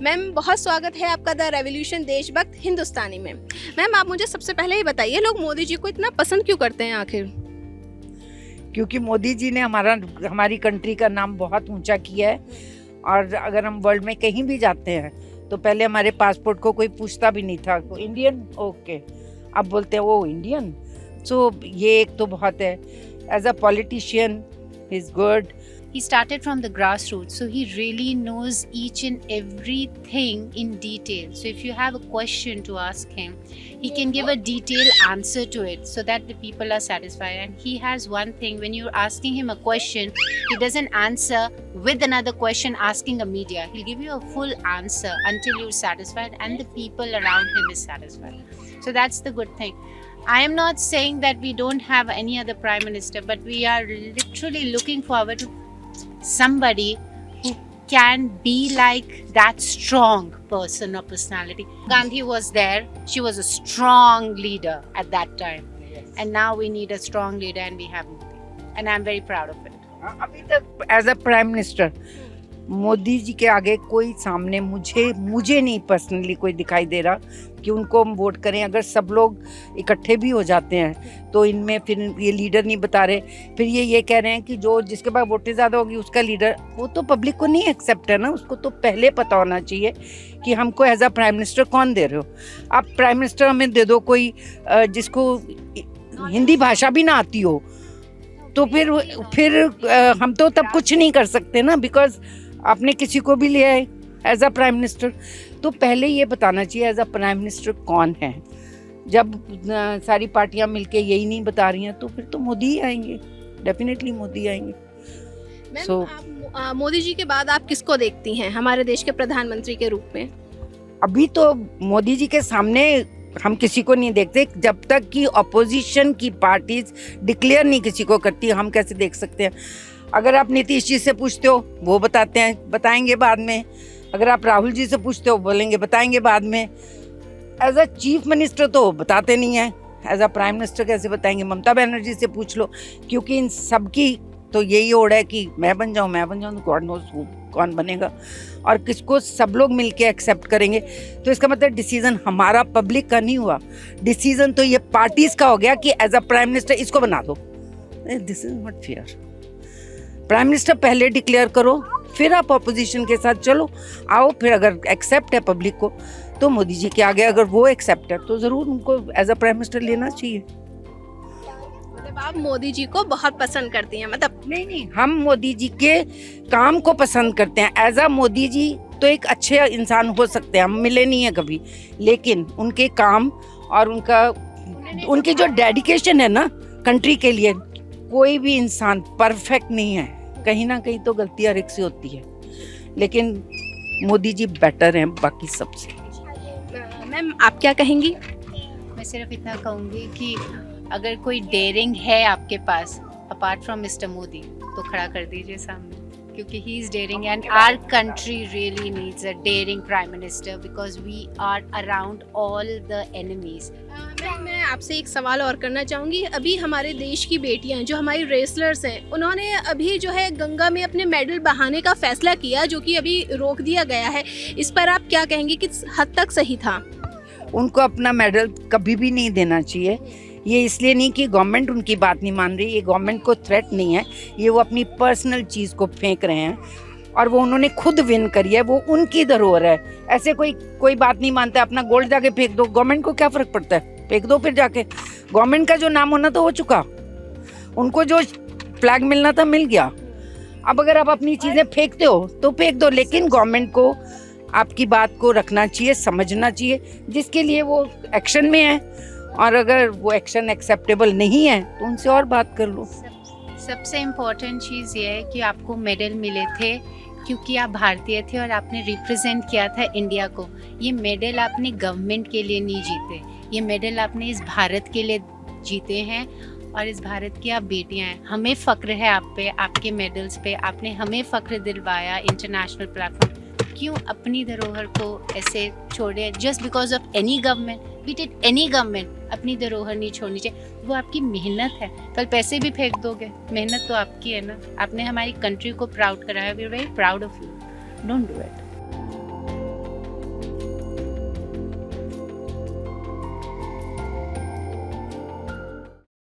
Ma'am बहुत स्वागत है आपका द रेवोल्यूशन देशभक्त हिंदुस्तानी में। मैम आप मुझे सबसे पहले ये बताइए, लोग मोदी जी को इतना पसंद क्यों करते हैं आखिर? क्योंकि मोदी जी ने हमारी कंट्री का नाम बहुत ऊंचा किया है। और अगर हम वर्ल्ड में कहीं भी जाते हैं तो पहले हमारे पासपोर्ट को कोई पूछता भी नहीं था, तो इंडियन ओके, अब बोलते हैं वो इंडियन। सो ये एक तो बहुत है। As a politician he is good. He started from the grassroots, so he really knows each and everything in detail. So if you have a question to ask him, he can give a detailed answer to it so that the people are satisfied. And he has one thing, when you're asking him a question, he doesn't answer with another question asking a media. He'll give you a full answer until you're satisfied and the people around him is satisfied. So that's the good thing. I am not saying that we don't have any other prime minister, but we are literally looking forward to somebody who can be like that strong person or personality. Gandhi was there. She was a strong leader at that time. And now we need a strong leader and we have Modi. And I'm very proud of it. अभी तक as a prime minister Modi ji के आगे कोई सामने मुझे नहीं personally कोई दिखाई दे रहा कि उनको हम वोट करें। अगर सब लोग इकट्ठे भी हो जाते हैं तो इनमें फिर ये लीडर नहीं बता रहे, फिर ये कह रहे हैं कि जो जिसके पास वोटें ज़्यादा होगी उसका लीडर। वो तो पब्लिक को नहीं एक्सेप्ट है ना, उसको तो पहले पता होना चाहिए कि हमको एज अ प्राइम मिनिस्टर कौन दे रहे हो। आप प्राइम मिनिस्टर हमें दे दो कोई जिसको हिंदी भाषा भी ना आती हो, तो फिर हम तो तब कुछ नहीं कर सकते ना, बिकॉज आपने किसी को भी लिया है एज अ प्राइम मिनिस्टर। तो पहले ये बताना चाहिए एज अ प्राइम मिनिस्टर कौन है। जब सारी पार्टियां मिलके यही नहीं बता रही हैं तो फिर तो मोदी ही आएंगे, डेफिनेटली मोदी आएंगे। मैम आप मोदी जी के बाद आप किसको देखती हैं हमारे देश के प्रधानमंत्री के रूप में? अभी तो मोदी जी के सामने हम किसी को नहीं देखते। जब तक कि अपोजिशन की पार्टीज डिक्लेयर नहीं किसी को करती, हम कैसे देख सकते हैं? अगर आप नीतीश जी से पूछते हो वो बताएंगे बाद में। अगर आप राहुल जी से पूछते हो बोलेंगे बताएंगे बाद में। एज अ चीफ मिनिस्टर तो बताते नहीं है, एज अ प्राइम मिनिस्टर कैसे बताएंगे? ममता बनर्जी से पूछ लो, क्योंकि इन सबकी तो यही ओढ़ है कि मैं बन जाऊँ तो गॉड नोस कौन बनेगा और किसको सब लोग मिलके एक्सेप्ट करेंगे। तो इसका मतलब डिसीजन हमारा पब्लिक का नहीं हुआ, डिसीजन तो ये पार्टीज का हो गया कि एज अ प्राइम मिनिस्टर इसको बना दो। This is not fair. Prime minister पहले डिक्लेयर करो, फिर आप अपोजिशन के साथ चलो आओ। फिर अगर एक्सेप्ट है पब्लिक को तो मोदी जी के आगे अगर वो एक्सेप्ट है तो ज़रूर उनको एज अ प्राइम मिनिस्टर लेना चाहिए। मतलब आप मोदी जी को बहुत पसंद करती हैं? मतलब नहीं, हम मोदी जी के काम को पसंद करते हैं। एज अ मोदी जी तो एक अच्छे इंसान हो सकते हैं, हम मिले नहीं है कभी, लेकिन उनके काम और उनकी जो डेडिकेशन है ना कंट्री के लिए, कोई भी इंसान परफेक्ट नहीं है, कहीं ना कहीं तो गलतियां रिक्स होती है, लेकिन मोदी जी बेटर हैं बाकी सबसे। मैम आप क्या कहेंगी? मैं सिर्फ इतना कहूँगी कि अगर कोई डेयरिंग है आपके पास अपार्ट फ्रॉम मिस्टर मोदी तो खड़ा कर दीजिए सामने, क्योंकि he is daring and our country really needs a daring prime minister because we are around all the enemies. मैं आपसे एक सवाल और करना चाहूँगी। अभी हमारे देश की बेटियां जो हमारी रेसलर्स हैं, उन्होंने अभी जो है गंगा में अपने मेडल बहाने का फैसला किया, जो कि अभी रोक दिया गया है। इस पर आप क्या कहेंगे, किस हद तक सही था? उनको अपना मेडल कभी भी नहीं देना चाहिए। ये इसलिए नहीं कि गवर्नमेंट उनकी बात नहीं मान रही, ये गवर्नमेंट को थ्रेट नहीं है, ये वो अपनी पर्सनल चीज़ को फेंक रहे हैं और वो उन्होंने खुद विन करी है, वो उनकी धरोहर है। ऐसे कोई बात नहीं मानता है, अपना गोल्ड जाके फेंक दो, गवर्नमेंट को क्या फ़र्क पड़ता है? फेंक दो फिर जाके। गवर्नमेंट का जो नाम होना था हो चुका, उनको जो फ्लैग मिलना था मिल गया। अब अगर आप अपनी चीज़ें फेंकते हो तो फेंक दो, लेकिन गवर्नमेंट को आपकी बात को रखना चाहिए, समझना चाहिए, जिसके लिए वो एक्शन में है। और अगर वो एक्शन एक्सेप्टेबल नहीं है तो उनसे और बात कर लो। सबसे इम्पोर्टेंट चीज़ ये है कि आपको मेडल मिले थे क्योंकि आप भारतीय थे और आपने रिप्रेजेंट किया था इंडिया को। ये मेडल आपने गवर्नमेंट के लिए नहीं जीते, ये मेडल आपने इस भारत के लिए जीते हैं और इस भारत की आप बेटियां हैं। हमें फ़ख्र है आप पे, आपके मेडल्स पे। आपने हमें फ़ख्र दिलवाया इंटरनेशनल प्लेटफॉर्म। क्यों अपनी धरोहर को ऐसे छोड़े just because of any government? B it any government, अपनी धरोहर नहीं छोड़नी चाहिए। वो आपकी मेहनत है, कल पैसे भी फेंक दोगे, मेहनत तो आपकी है ना। आपने हमारी कंट्री को प्राउड कराया, we are very proud of you, don't do it.